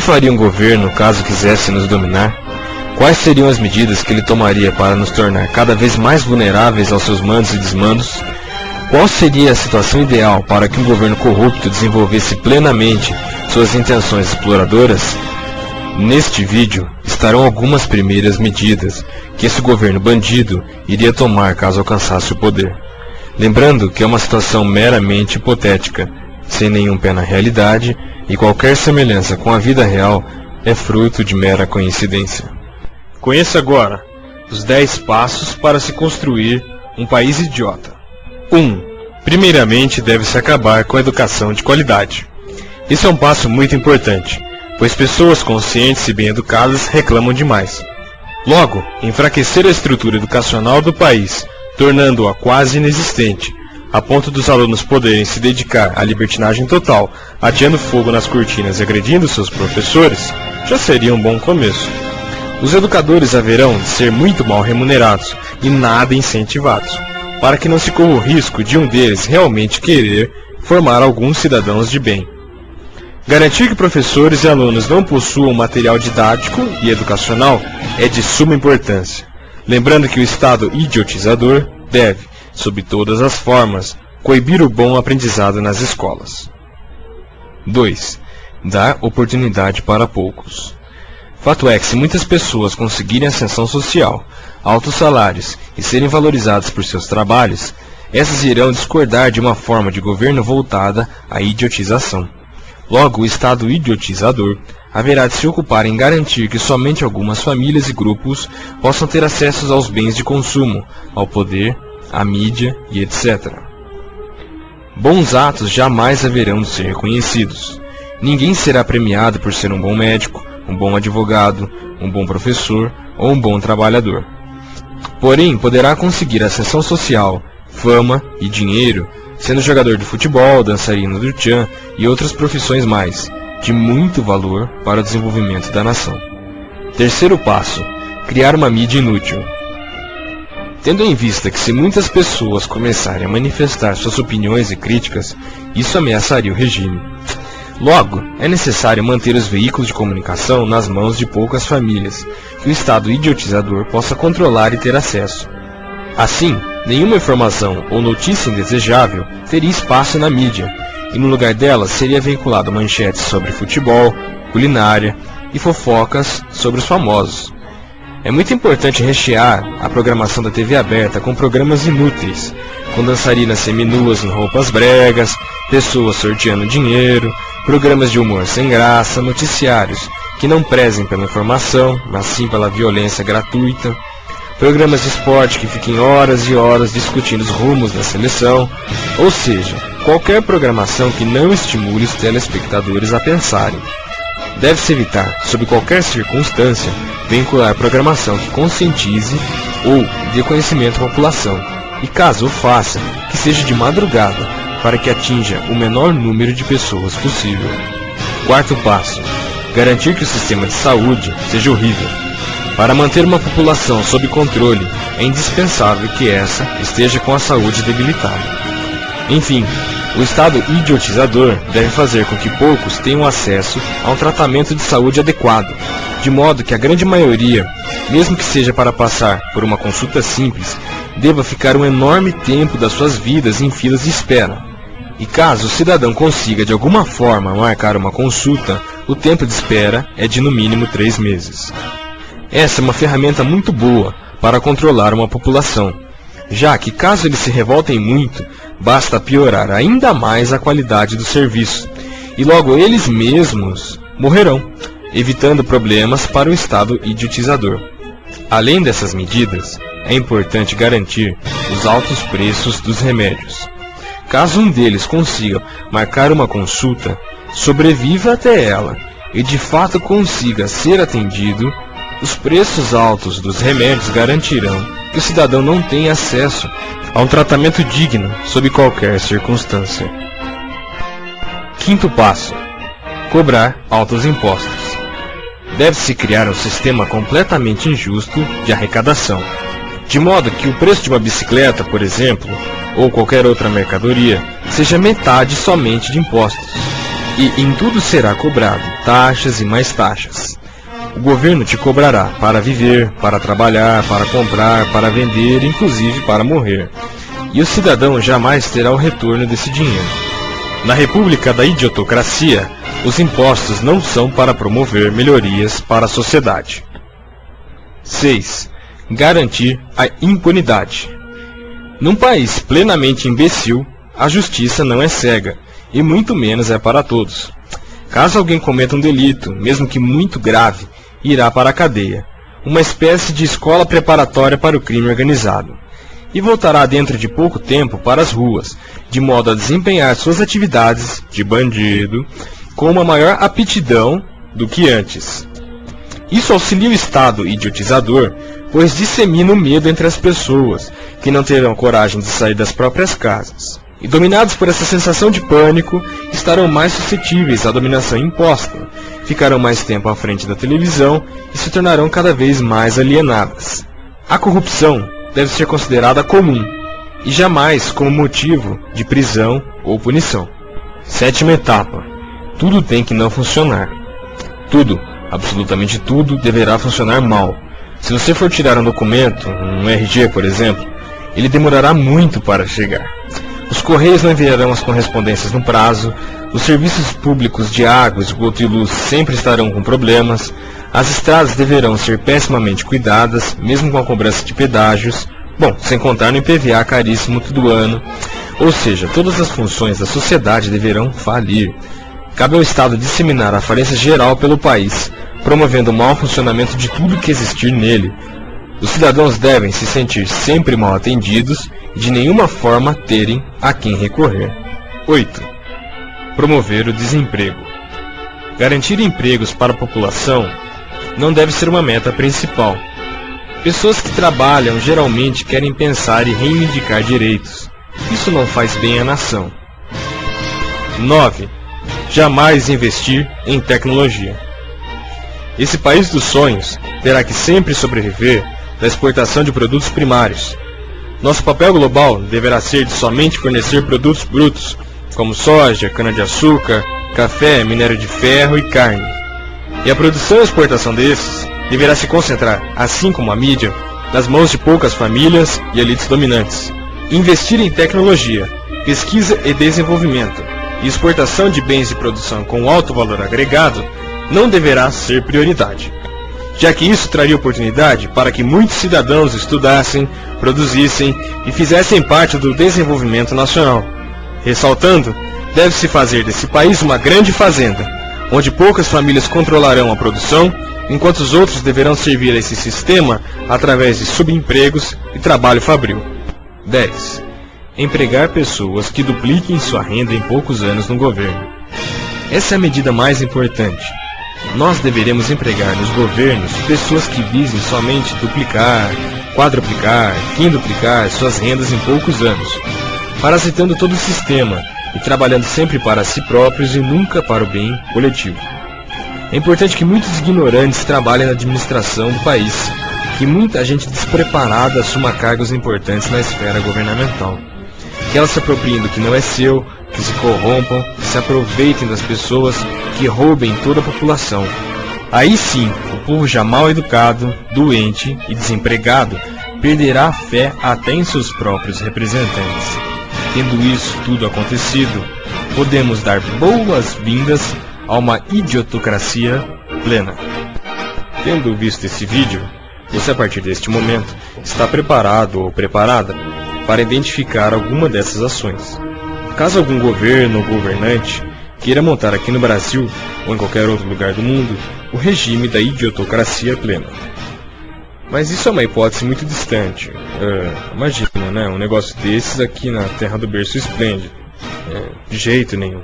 faria um governo caso quisesse nos dominar? Quais seriam as medidas que ele tomaria para nos tornar cada vez mais vulneráveis aos seus mandos e desmandos? Qual seria a situação ideal para que um governo corrupto desenvolvesse plenamente suas intenções exploradoras? Neste vídeo estarão algumas primeiras medidas que esse governo bandido iria tomar caso alcançasse o poder. Lembrando que é uma situação meramente hipotética, sem nenhum pé na realidade, e qualquer semelhança com a vida real é fruto de mera coincidência. Conheça agora os 10 passos para se construir um país idiota. 1. Primeiramente deve-se acabar com a educação de qualidade. Isso é um passo muito importante, pois pessoas conscientes e bem educadas reclamam demais. Logo, enfraquecer a estrutura educacional do país, tornando-a quase inexistente, a ponto dos alunos poderem se dedicar à libertinagem total, ateando fogo nas cortinas e agredindo seus professores, já seria um bom começo. Os educadores haverão de ser muito mal remunerados e nada incentivados, para que não se corra o risco de um deles realmente querer formar alguns cidadãos de bem. Garantir que professores e alunos não possuam material didático e educacional é de suma importância, lembrando que o Estado idiotizador deve, sob todas as formas, coibir o bom aprendizado nas escolas. 2. Dar oportunidade para poucos. Fato é que se muitas pessoas conseguirem ascensão social, altos salários e serem valorizadas por seus trabalhos, essas irão discordar de uma forma de governo voltada à idiotização. Logo, o Estado idiotizador haverá de se ocupar em garantir que somente algumas famílias e grupos possam ter acesso aos bens de consumo, ao poder, à mídia e etc. Bons atos jamais haverão de ser reconhecidos. Ninguém será premiado por ser um bom médico, um bom advogado, um bom professor ou um bom trabalhador. Porém, poderá conseguir ascensão social, fama e dinheiro, sendo jogador de futebol, dançarino do tchan e outras profissões mais, de muito valor para o desenvolvimento da nação. Terceiro passo: criar uma mídia inútil. Tendo em vista que se muitas pessoas começarem a manifestar suas opiniões e críticas, isso ameaçaria o regime. Logo, é necessário manter os veículos de comunicação nas mãos de poucas famílias, que o Estado idiotizador possa controlar e ter acesso. Assim, nenhuma informação ou notícia indesejável teria espaço na mídia, e no lugar dela seria vinculado manchetes sobre futebol, culinária e fofocas sobre os famosos. É muito importante rechear a programação da TV aberta com programas inúteis, com dançarinas seminuas em roupas bregas, pessoas sorteando dinheiro, programas de humor sem graça, noticiários que não prezem pela informação, mas sim pela violência gratuita, programas de esporte que fiquem horas e horas discutindo os rumos da seleção, ou seja, qualquer programação que não estimule os telespectadores a pensarem. Deve-se evitar, sob qualquer circunstância, vincular programação que conscientize ou dê conhecimento à população, e caso o faça, que seja de madrugada, para que atinja o menor número de pessoas possível. Quarto passo: garantir que o sistema de saúde seja horrível. Para manter uma população sob controle, é indispensável que essa esteja com a saúde debilitada. Enfim, o Estado idiotizador deve fazer com que poucos tenham acesso a um tratamento de saúde adequado, de modo que a grande maioria, mesmo que seja para passar por uma consulta simples, deva ficar um enorme tempo das suas vidas em filas de espera. E caso o cidadão consiga de alguma forma marcar uma consulta, o tempo de espera é de no mínimo 3 meses. Essa é uma ferramenta muito boa para controlar uma população, já que caso eles se revoltem muito, basta piorar ainda mais a qualidade do serviço, e logo eles mesmos morrerão, evitando problemas para o Estado idiotizador. Além dessas medidas, é importante garantir os altos preços dos remédios. Caso um deles consiga marcar uma consulta, sobreviva até ela e de fato consiga ser atendido, os preços altos dos remédios garantirão que o cidadão não tenha acesso a um tratamento digno sob qualquer circunstância. Quinto passo: cobrar altos impostos. Deve-se criar um sistema completamente injusto de arrecadação, de modo que o preço de uma bicicleta, por exemplo, ou qualquer outra mercadoria, seja metade somente de impostos. E em tudo será cobrado, taxas e mais taxas. O governo te cobrará para viver, para trabalhar, para comprar, para vender, inclusive para morrer. E o cidadão jamais terá o retorno desse dinheiro. Na República da Idiotocracia, os impostos não são para promover melhorias para a sociedade. 6. Garantir a impunidade. Num país plenamente imbecil, a justiça não é cega, e muito menos é para todos. Caso alguém cometa um delito, mesmo que muito grave, irá para a cadeia, uma espécie de escola preparatória para o crime organizado, e voltará dentro de pouco tempo para as ruas, de modo a desempenhar suas atividades de bandido com uma maior aptidão do que antes. Isso auxilia o Estado idiotizador, pois dissemina o medo entre as pessoas, que não terão coragem de sair das próprias casas. E dominados por essa sensação de pânico, estarão mais suscetíveis à dominação imposta, ficarão mais tempo à frente da televisão e se tornarão cada vez mais alienadas. A corrupção deve ser considerada comum, e jamais como motivo de prisão ou punição. 7ª etapa. Tudo tem que não funcionar. Tudo, absolutamente tudo, deverá funcionar mal. Se você for tirar um documento, um RG por exemplo, ele demorará muito para chegar. Os correios não enviarão as correspondências no prazo, os serviços públicos de água, esgoto e luz sempre estarão com problemas, as estradas deverão ser pessimamente cuidadas, mesmo com a cobrança de pedágios, bom, sem contar no IPVA caríssimo todo ano, ou seja, todas as funções da sociedade deverão falir. Cabe ao Estado disseminar a falência geral pelo país, promovendo o mau funcionamento de tudo que existir nele. Os cidadãos devem se sentir sempre mal atendidos e de nenhuma forma terem a quem recorrer. 8. Promover o desemprego. Garantir empregos para a população não deve ser uma meta principal. Pessoas que trabalham geralmente querem pensar e reivindicar direitos. Isso não faz bem à nação. 9. Jamais investir em tecnologia. Esse país dos sonhos terá que sempre sobreviver da exportação de produtos primários. Nosso papel global deverá ser de somente fornecer produtos brutos, como soja, cana-de-açúcar, café, minério de ferro e carne. E a produção e exportação desses deverá se concentrar, assim como a mídia, nas mãos de poucas famílias e elites dominantes. Investir em tecnologia, pesquisa e desenvolvimento e exportação de bens de produção com alto valor agregado não deverá ser prioridade, já que isso traria oportunidade para que muitos cidadãos estudassem, produzissem e fizessem parte do desenvolvimento nacional. Ressaltando, deve-se fazer desse país uma grande fazenda, onde poucas famílias controlarão a produção, enquanto os outros deverão servir a esse sistema através de subempregos e trabalho fabril. 10. Empregar pessoas que dupliquem sua renda em poucos anos no governo. Essa é a medida mais importante. Nós deveremos empregar nos governos pessoas que visem somente duplicar, quadruplicar, quintuplicar suas rendas em poucos anos, parasitando todo o sistema e trabalhando sempre para si próprios e nunca para o bem coletivo. É importante que muitos ignorantes trabalhem na administração do país, que muita gente despreparada assuma cargos importantes na esfera governamental, que elas se apropriem do que não é seu, que se corrompam, que se aproveitem das pessoas, que roubem toda a população. Aí sim, o povo já mal educado, doente e desempregado perderá a fé até em seus próprios representantes. Tendo isso tudo acontecido, podemos dar boas-vindas a uma idiotocracia plena. Tendo visto esse vídeo, você a partir deste momento está preparado ou preparada para identificar alguma dessas ações. Caso algum governo ou governante queira montar aqui no Brasil ou em qualquer outro lugar do mundo o regime da idiotocracia plena. Mas isso é uma hipótese muito distante. Imagina, né? Um negócio desses aqui na terra do berço esplêndido. De jeito nenhum.